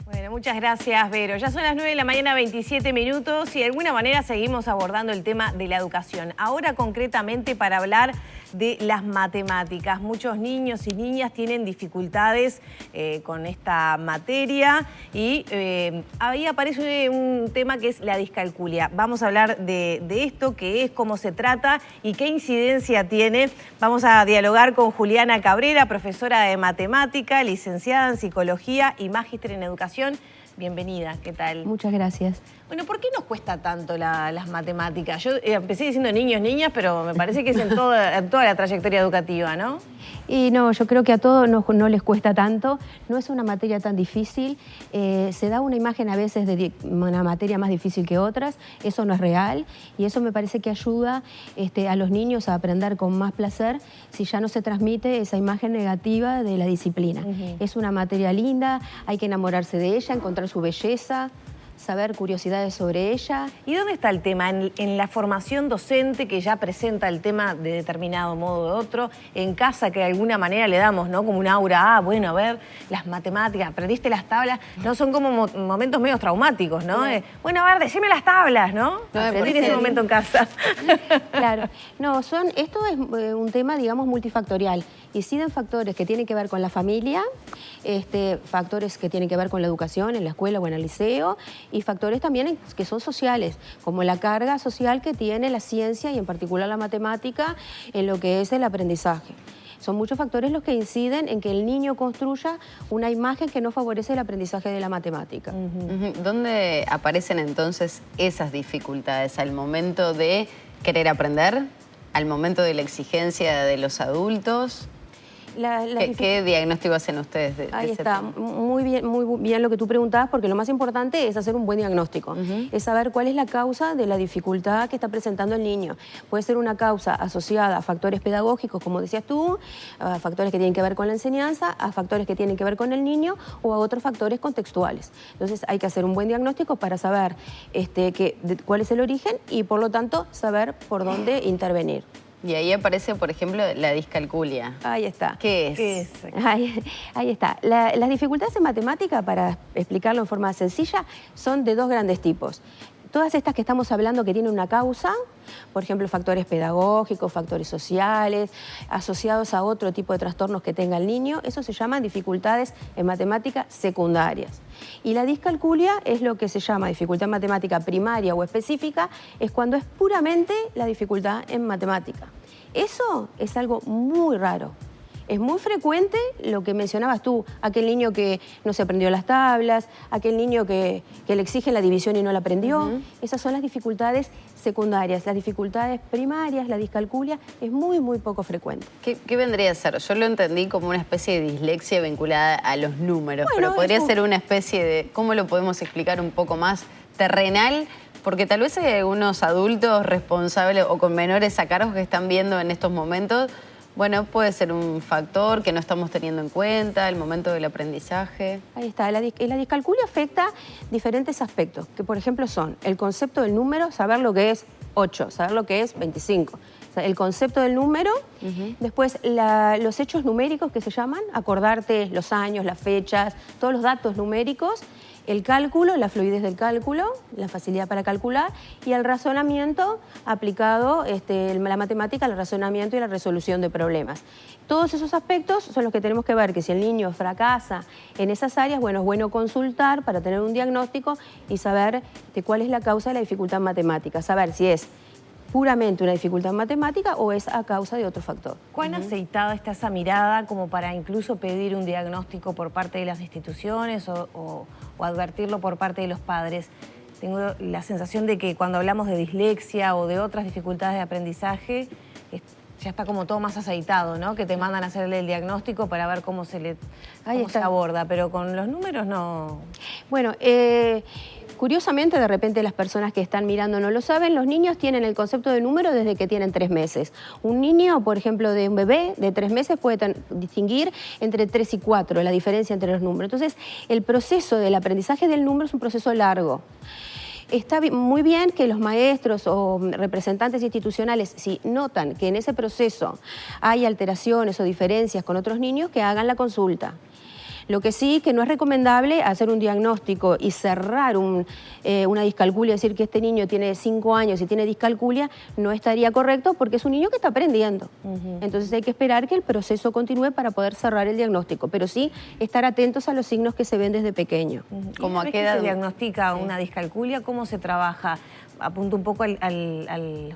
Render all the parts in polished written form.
Bueno, muchas gracias, Vero. Ya son las 9 de la mañana, 27 minutos, y de alguna manera seguimos abordando el tema de la educación. Ahora concretamente para hablar de las matemáticas. Muchos niños y niñas tienen dificultades con esta materia y ahí aparece un tema que es la discalculia. Vamos a hablar de esto, qué es, cómo se trata y qué incidencia tiene. Vamos a dialogar con Juliana Cabrera, profesora de matemática, licenciada en psicología y magíster en educación. Bienvenida, ¿qué tal? Muchas gracias. Bueno, ¿por qué nos cuesta tanto las matemáticas? Yo empecé diciendo niños, niñas, pero me parece que es en toda la trayectoria educativa, ¿no? Y no, yo creo que a todos no les cuesta tanto, no es una materia tan difícil, se da una imagen a veces de una materia más difícil que otras, eso no es real y eso me parece que ayuda a los niños a aprender con más placer si ya no se transmite esa imagen negativa de la disciplina. Es una materia linda, hay que enamorarse de ella, encontrar su belleza, saber curiosidades sobre ella. ¿Y dónde está el tema? ¿En la formación docente que ya presenta el tema de determinado modo o de otro? ¿En casa que de alguna manera le damos, ¿no? Como un aura, bueno, a ver, las matemáticas, aprendiste las tablas, ¿no? Son como momentos medio traumáticos, ¿no? Bueno, a ver, decime las tablas, ¿no? Aprendí ese momento en casa. Claro. No, esto es un tema, digamos, multifactorial. Inciden factores que tienen que ver con la familia, factores que tienen que ver con la educación en la escuela o en el liceo, y factores también que son sociales, como la carga social que tiene la ciencia y en particular la matemática en lo que es el aprendizaje. Son muchos factores los que inciden en que el niño construya una imagen que no favorece el aprendizaje de la matemática. ¿Dónde aparecen entonces esas dificultades? ¿Al momento de querer aprender? ¿Al momento de la exigencia de los adultos? ¿Qué diagnóstico hacen ustedes de Ahí ese está, tema? muy bien lo que tú preguntabas, porque lo más importante es hacer un buen diagnóstico, es saber cuál es la causa de la dificultad que está presentando el niño. Puede ser una causa asociada a factores pedagógicos, como decías tú, a factores que tienen que ver con la enseñanza, a factores que tienen que ver con el niño o a otros factores contextuales. Entonces hay que hacer un buen diagnóstico para saber cuál es el origen y por lo tanto saber por dónde intervenir. Y ahí aparece, por ejemplo, la discalculia. Ahí está. ¿Qué es? ¿Qué es? Ahí está. Las dificultades en matemática, para explicarlo en forma sencilla, son de dos grandes tipos. Todas estas que estamos hablando que tienen una causa, por ejemplo, factores pedagógicos, factores sociales, asociados a otro tipo de trastornos que tenga el niño, eso se llaman dificultades en matemática secundarias. Y la discalculia es lo que se llama dificultad en matemática primaria o específica, es cuando es puramente la dificultad en matemática. Eso es algo muy raro. Es muy frecuente lo que mencionabas tú, aquel niño que no se aprendió las tablas, aquel niño que le exigen la división y no la aprendió. Esas son las dificultades secundarias. Las dificultades primarias, la discalculia, es muy poco frecuente. ¿Qué vendría a ser? Yo lo entendí como una especie de dislexia vinculada a los números, Bueno, pero podría ser una especie de, ¿cómo lo podemos explicar un poco más terrenal? Porque tal vez hay algunos adultos responsables o con menores a cargo que están viendo en estos momentos. Bueno, puede ser un factor que no estamos teniendo en cuenta, el momento del aprendizaje. Ahí está. La discalculia afecta diferentes aspectos, que por ejemplo son el concepto del número, saber lo que es 8, saber lo que es 25. O sea, el concepto del número, después los hechos numéricos que se llaman, acordarte los años, las fechas, todos los datos numéricos, el cálculo, la fluidez del cálculo, la facilidad para calcular y el razonamiento aplicado, la matemática, el razonamiento y la resolución de problemas. Todos esos aspectos son los que tenemos que ver, que si el niño fracasa en esas áreas, bueno, es bueno consultar para tener un diagnóstico y saber cuál es la causa de la dificultad en matemática, saber si es puramente una dificultad matemática o es a causa de otro factor. ¿Cuán aceitada está esa mirada como para incluso pedir un diagnóstico por parte de las instituciones o advertirlo por parte de los padres? Tengo la sensación de que cuando hablamos de dislexia o de otras dificultades de aprendizaje, ya está como todo más aceitado, ¿no? Que te mandan a hacerle el diagnóstico para ver cómo se aborda, pero con los números no. Bueno, curiosamente, de repente las personas que están mirando no lo saben, los niños tienen el concepto de número desde que tienen 3 meses. Un niño, por ejemplo, de un bebé de 3 meses puede distinguir entre 3 y 4, la diferencia entre los números. Entonces, el proceso del aprendizaje del número es un proceso largo. Está muy bien que los maestros o representantes institucionales, si notan que en ese proceso hay alteraciones o diferencias con otros niños, que hagan la consulta. Lo que sí, que no es recomendable hacer un diagnóstico y cerrar una discalculia, decir que este niño tiene 5 años y tiene discalculia, no estaría correcto porque es un niño que está aprendiendo. Entonces hay que esperar que el proceso continúe para poder cerrar el diagnóstico, pero sí estar atentos a los signos que se ven desde pequeño. ¿Cómo a qué edad se diagnostica una discalculia? ¿Cómo se trabaja? Apunto un poco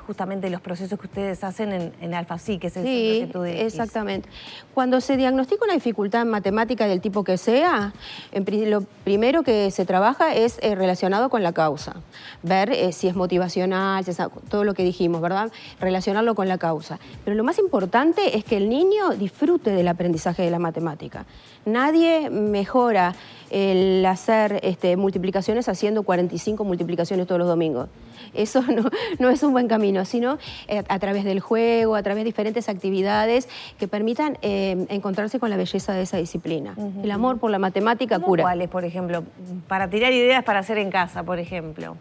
justamente los procesos que ustedes hacen en Alfa-Psi, que es el Centro de exactamente. Cuando se diagnostica una dificultad en matemática del tipo que sea, lo primero que se trabaja es relacionado con la causa. Ver si es motivacional, si es todo lo que dijimos, ¿verdad? Relacionarlo con la causa. Pero lo más importante es que el niño disfrute del aprendizaje de la matemática. Nadie mejora el hacer multiplicaciones haciendo 45 multiplicaciones todos los domingos. Eso no es un buen camino, sino a través del juego, a través de diferentes actividades que permitan encontrarse con la belleza de esa disciplina. El amor por la matemática cura. ¿Cuáles, por ejemplo? Para tirar ideas para hacer en casa, por ejemplo.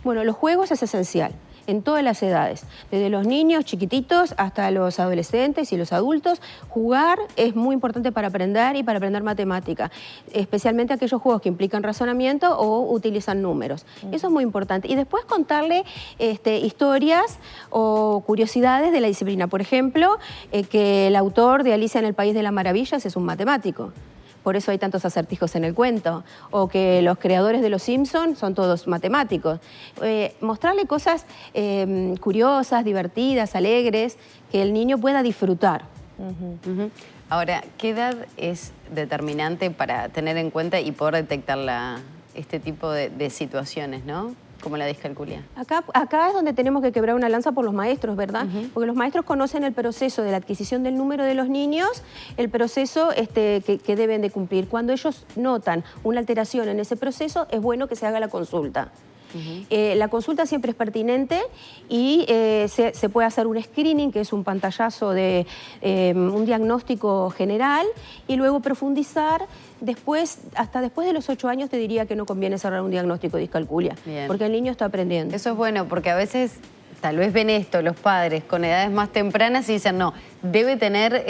Bueno, los juegos es esencial. En todas las edades, desde los niños chiquititos hasta los adolescentes y los adultos, jugar es muy importante para aprender y para aprender matemática, especialmente aquellos juegos que implican razonamiento o utilizan números. Eso es muy importante. Y después contarle historias o curiosidades de la disciplina. Por ejemplo, que el autor de Alicia en el País de las Maravillas es un matemático. Por eso hay tantos acertijos en el cuento, o que los creadores de Los Simpson son todos matemáticos. Mostrarle cosas curiosas, divertidas, alegres, que el niño pueda disfrutar. Ahora, ¿qué edad es determinante para tener en cuenta y poder detectar este tipo de situaciones, ¿no? Como la discalculia. Acá es donde tenemos que quebrar una lanza por los maestros, ¿verdad? Porque los maestros conocen el proceso de la adquisición del número de los niños, el proceso que deben de cumplir. Cuando ellos notan una alteración en ese proceso, es bueno que se haga la consulta. La consulta siempre es pertinente y se puede hacer un screening, que es un pantallazo de un diagnóstico general, y luego profundizar. Hasta después de los 8 años te diría que no conviene cerrar un diagnóstico de discalculia, porque el niño está aprendiendo. Eso es bueno, porque a veces tal vez ven esto los padres con edades más tempranas y dicen, no, debe tener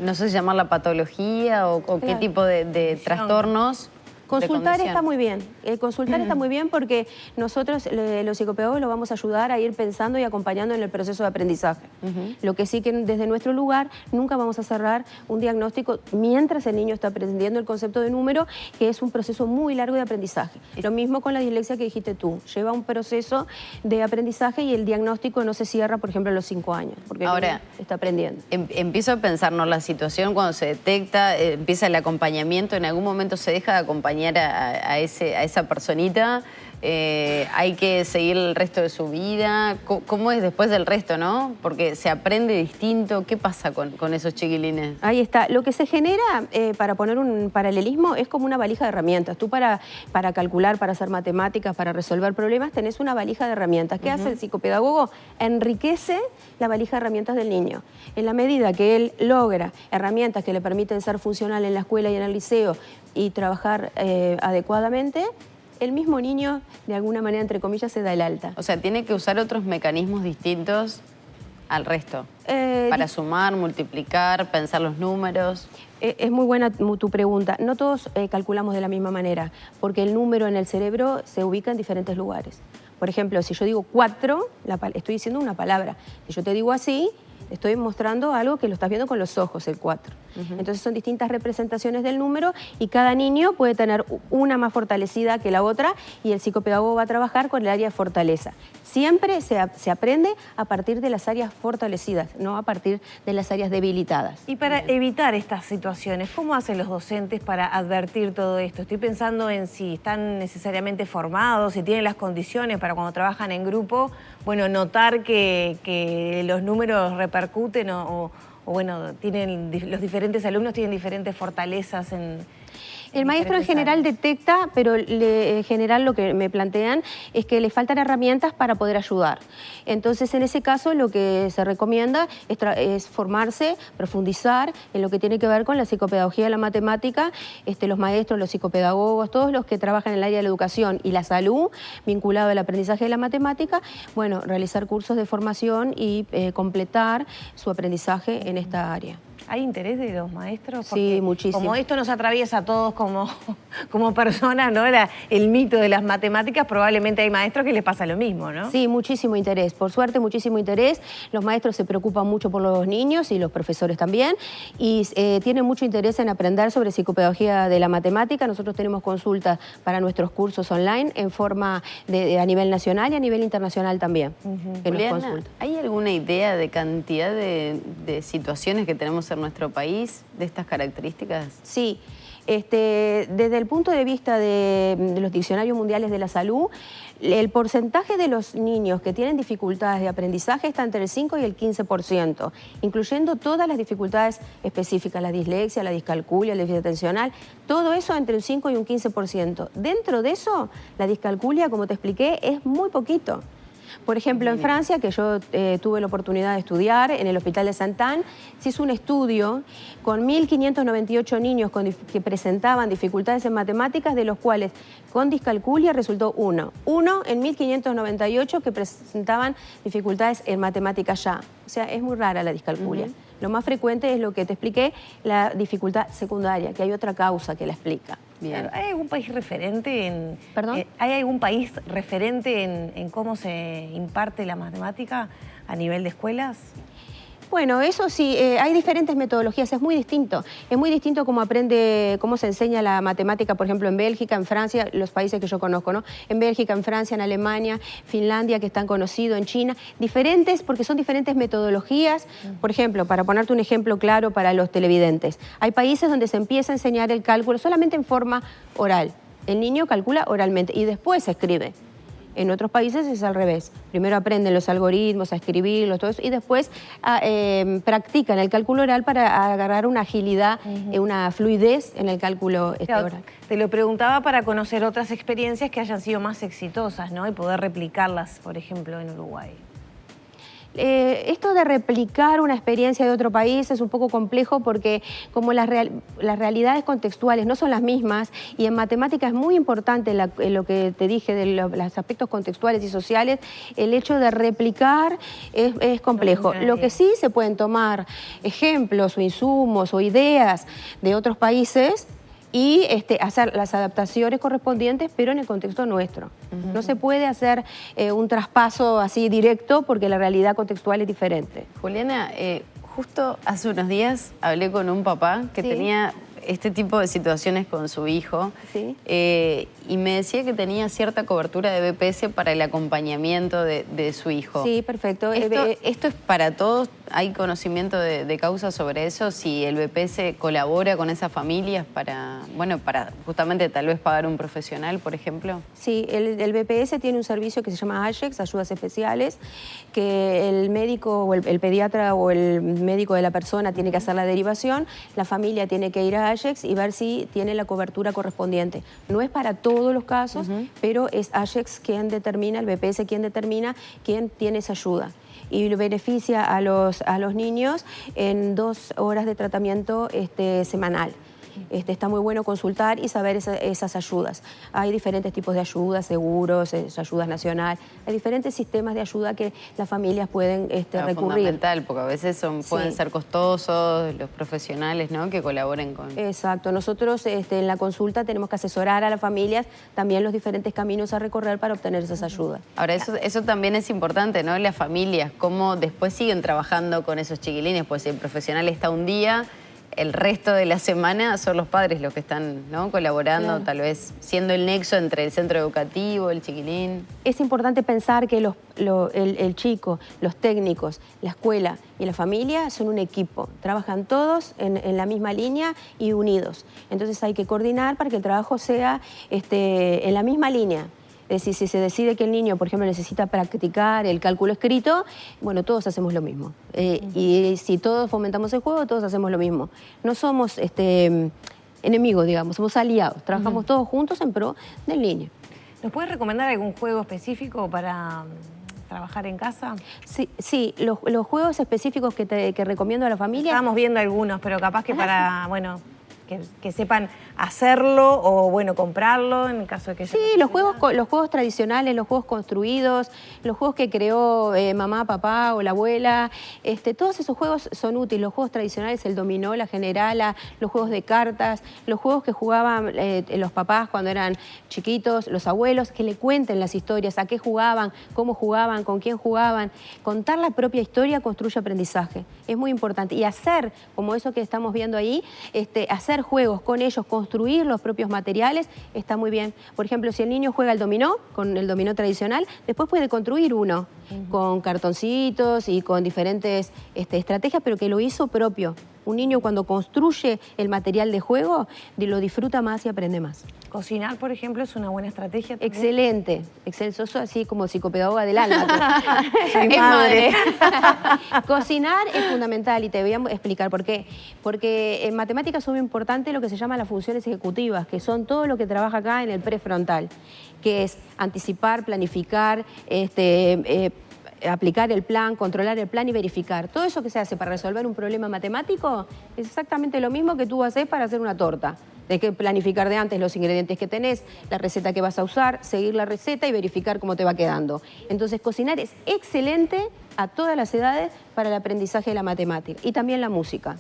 no sé si llamarla patología o claro, qué tipo de trastornos. Consultar está muy bien, consultar está muy bien porque nosotros, los psicopedagogos, lo vamos a ayudar a ir pensando y acompañando en el proceso de aprendizaje. Lo que sí que desde nuestro lugar nunca vamos a cerrar un diagnóstico mientras el niño está aprendiendo el concepto de número, que es un proceso muy largo de aprendizaje. Lo mismo con la dislexia que dijiste tú, lleva un proceso de aprendizaje y el diagnóstico no se cierra, por ejemplo, a los 5 años, porque ahora está aprendiendo. Empiezo a pensarnos la situación cuando se detecta, empieza el acompañamiento, en algún momento se deja de acompañar a esa personita, hay que seguir el resto de su vida. ¿Cómo es después del resto, no? Porque se aprende distinto. ¿Qué pasa con esos chiquilines? Ahí está. Lo que se genera, para poner un paralelismo, es como una valija de herramientas. Tú para calcular, para hacer matemáticas, para resolver problemas, tenés una valija de herramientas. ¿Qué hace el psicopedagogo? Enriquece la valija de herramientas del niño. En la medida que él logra herramientas que le permiten ser funcional en la escuela y en el liceo y trabajar adecuadamente, el mismo niño, de alguna manera, entre comillas, se da el alta. O sea, tiene que usar otros mecanismos distintos al resto, para sumar, multiplicar, pensar los números. Es muy buena tu pregunta. No todos calculamos de la misma manera, porque el número en el cerebro se ubica en diferentes lugares. Por ejemplo, si yo digo 4, estoy diciendo una palabra. Si yo te digo así, estoy mostrando algo que lo estás viendo con los ojos, el 4. Entonces son distintas representaciones del número y cada niño puede tener una más fortalecida que la otra y el psicopedagogo va a trabajar con el área de fortaleza. Siempre se aprende a partir de las áreas fortalecidas, no a partir de las áreas debilitadas. Y para evitar estas situaciones, ¿cómo hacen los docentes para advertir todo esto? Estoy pensando en si están necesariamente formados, si tienen las condiciones para cuando trabajan en grupo, bueno, notar que los números repercuten o bueno, los diferentes alumnos tienen diferentes fortalezas en... El maestro en general detecta, pero en general lo que me plantean es que le faltan herramientas para poder ayudar. Entonces, en ese caso, lo que se recomienda es formarse, profundizar en lo que tiene que ver con la psicopedagogía de la matemática, los maestros, los psicopedagogos, todos los que trabajan en el área de la educación y la salud, vinculado al aprendizaje de la matemática, bueno, realizar cursos de formación y completar su aprendizaje en esta área. ¿Hay interés de los maestros? Sí, Porque muchísimo. como esto nos atraviesa a todos como personas, ¿no? El mito de las matemáticas, probablemente hay maestros que les pasa lo mismo, ¿no? Sí, muchísimo interés. Por suerte, muchísimo interés. Los maestros se preocupan mucho por los niños y los profesores también. Y tienen mucho interés en aprender sobre psicopedagogía de la matemática. Nosotros tenemos consultas para nuestros cursos online en forma a nivel nacional y a nivel internacional también. Que nos Juliana, consultan. ¿hay alguna idea de cantidad de situaciones que tenemos en nuestro país de estas características? Sí, desde el punto de vista de los diccionarios mundiales de la salud, el porcentaje de los niños que tienen dificultades de aprendizaje está entre el 5 y el 15%, incluyendo todas las dificultades específicas, la dislexia, la discalculia, el déficit atencional, todo eso entre un 5 y un 15%. Dentro de eso, la discalculia, como te expliqué, es muy poquito. Por ejemplo, en Francia, que yo tuve la oportunidad de estudiar en el Hospital de Saint-Anne, se hizo un estudio con 1.598 niños que presentaban dificultades en matemáticas, de los cuales con discalculia resultó uno. Uno en 1.598 que presentaban dificultades en matemáticas ya. O sea, es muy rara la discalculia. Lo más frecuente es lo que te expliqué, la dificultad secundaria, que hay otra causa que la explica. Bien. ¿Hay algún país referente en... ¿Perdón? ¿Hay algún país referente en cómo se imparte la matemática a nivel de escuelas? Bueno, eso sí, hay diferentes metodologías, es muy distinto. Es muy distinto cómo se enseña la matemática, por ejemplo, en Bélgica, en Francia, los países que yo conozco, ¿no? En Bélgica, en Francia, en Alemania, Finlandia, que están conocidos, en China. Diferentes porque son diferentes metodologías. Por ejemplo, para ponerte un ejemplo claro para los televidentes, hay países donde se empieza a enseñar el cálculo solamente en forma oral. El niño calcula oralmente y después escribe. En otros países es al revés. Primero aprenden los algoritmos, a escribirlos, todo eso, y después practican el cálculo oral para agarrar una agilidad, una fluidez en el cálculo Claro, oral. te lo preguntaba para conocer otras experiencias que hayan sido más exitosas, ¿no? Y poder replicarlas, por ejemplo, en Uruguay. Esto de replicar una experiencia de otro país es un poco complejo porque como las realidades contextuales no son las mismas y en matemática es muy importante lo que te dije de los aspectos contextuales y sociales, el hecho de replicar es complejo. Lo que sí se pueden tomar ejemplos o insumos o ideas de otros países y hacer las adaptaciones correspondientes, pero en el contexto nuestro. No se puede hacer un traspaso así directo porque la realidad contextual es diferente. Juliana, justo hace unos días hablé con un papá que tenía este tipo de situaciones con su hijo y me decía que tenía cierta cobertura de BPS para el acompañamiento de su hijo. Sí, perfecto. ¿Esto es para todos? ¿Hay conocimiento de causa sobre eso? Si el BPS colabora con esas familias para justamente tal vez pagar un profesional, por ejemplo. Sí, el BPS tiene un servicio que se llama AYEX, Ayudas Especiales, que el médico o el pediatra o el médico de la persona tiene que hacer la derivación, la familia tiene que ir a AYEX y ver si tiene la cobertura correspondiente. No es para todos los casos, pero es AYEX quien determina, el BPS quien determina quién tiene esa ayuda. Y beneficia a los niños en 2 horas de tratamiento semanal. Está muy bueno consultar y saber esas ayudas. Hay diferentes tipos de ayudas, seguros, ayudas nacional. Hay diferentes sistemas de ayuda que las familias pueden recurrir. Fundamental, porque a veces pueden ser costosos los profesionales, ¿no?, que colaboren con... Exacto. Nosotros en la consulta tenemos que asesorar a las familias también los diferentes caminos a recorrer para obtener esas ayudas. Ahora, eso también es importante, ¿no? Las familias, cómo después siguen trabajando con esos chiquilines, pues si el profesional está un día, el resto de la semana son los padres los que están, ¿no?, colaborando, tal vez siendo el nexo entre el centro educativo, el chiquilín. Es importante pensar que el chico, los técnicos, la escuela y la familia son un equipo. Trabajan todos en la misma línea y unidos. Entonces hay que coordinar para que el trabajo sea en la misma línea. Es decir, si se decide que el niño, por ejemplo, necesita practicar el cálculo escrito, bueno, todos hacemos lo mismo. Y si todos fomentamos el juego, todos hacemos lo mismo. No somos enemigos, digamos, somos aliados. Trabajamos todos juntos en pro del niño. ¿Nos puedes recomendar algún juego específico para trabajar en casa? Sí, los juegos específicos que recomiendo a la familia... Estábamos viendo algunos, pero capaz que para, que sepan hacerlo o, bueno, comprarlo en el caso de que... Sí, los juegos tradicionales, los juegos construidos, los juegos que creó mamá, papá o la abuela, todos esos juegos son útiles. Los juegos tradicionales, el dominó, la generala, los juegos de cartas, los juegos que jugaban los papás cuando eran chiquitos, los abuelos, que le cuenten las historias, a qué jugaban, cómo jugaban, con quién jugaban. Contar la propia historia construye aprendizaje, es muy importante. Y hacer, como eso que estamos viendo ahí, hacer juegos con ellos, construir los propios materiales, está muy bien. Por ejemplo, si el niño juega el dominó, con el dominó tradicional, después puede construir uno con cartoncitos y con diferentes estrategias, pero que lo hizo propio. Un niño cuando construye el material de juego, lo disfruta más y aprende más. Cocinar, por ejemplo, es una buena estrategia también. Excelente, excelente. Sos así como psicopedagoga del alma. Soy madre. Cocinar es fundamental y te voy a explicar por qué. Porque en matemáticas es muy importante lo que se llama las funciones ejecutivas, que son todo lo que trabaja acá en el prefrontal, que es anticipar, planificar, aplicar el plan, controlar el plan y verificar. Todo eso que se hace para resolver un problema matemático es exactamente lo mismo que tú haces para hacer una torta. Tienes que planificar de antes los ingredientes que tenés, la receta que vas a usar, seguir la receta y verificar cómo te va quedando. Entonces, cocinar es excelente a todas las edades para el aprendizaje de la matemática y también la música.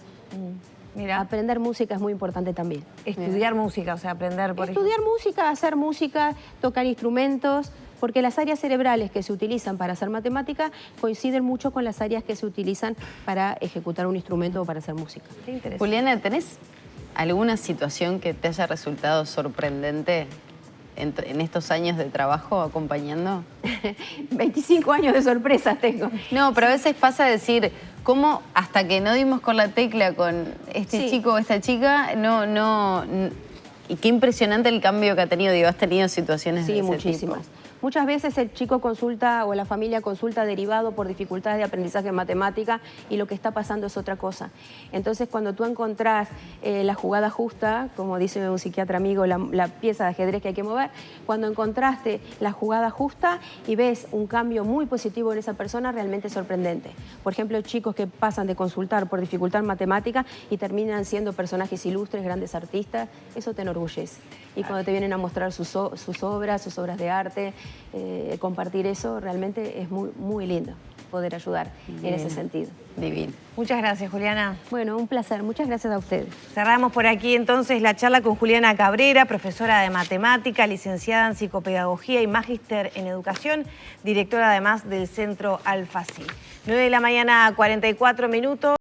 Mira. Aprender música es muy importante también. Estudiar música, o sea, aprender por Estudiar música, hacer música, tocar instrumentos, porque las áreas cerebrales que se utilizan para hacer matemática coinciden mucho con las áreas que se utilizan para ejecutar un instrumento o para hacer música. Qué interesante. Juliana, ¿tenés alguna situación que te haya resultado sorprendente en estos años de trabajo acompañando? 25 años de sorpresas tengo. No, pero a veces pasa a decir, ¿cómo hasta que no dimos con la tecla con este chico o esta chica, y qué impresionante el cambio que ha tenido? Digo, ¿has tenido situaciones de ese muchísimas. tipo? Muchas veces el chico consulta o la familia consulta derivado por dificultades de aprendizaje en matemática y lo que está pasando es otra cosa. Entonces, cuando tú encontrás la jugada justa, como dice un psiquiatra amigo, la pieza de ajedrez que hay que mover, cuando encontraste la jugada justa y ves un cambio muy positivo en esa persona, realmente es sorprendente. Por ejemplo, chicos que pasan de consultar por dificultad en matemática y terminan siendo personajes ilustres, grandes artistas, eso te enorgullece. Y cuando te vienen a mostrar sus obras de arte, compartir eso realmente es muy, muy lindo poder ayudar en ese sentido. Divino. Muchas gracias, Juliana. Bueno, un placer. Muchas gracias a ustedes. Cerramos por aquí entonces la charla con Juliana Cabrera, profesora de matemática, licenciada en psicopedagogía y magíster en educación, directora además del Centro Alfasi. 9 de la mañana, 44 minutos.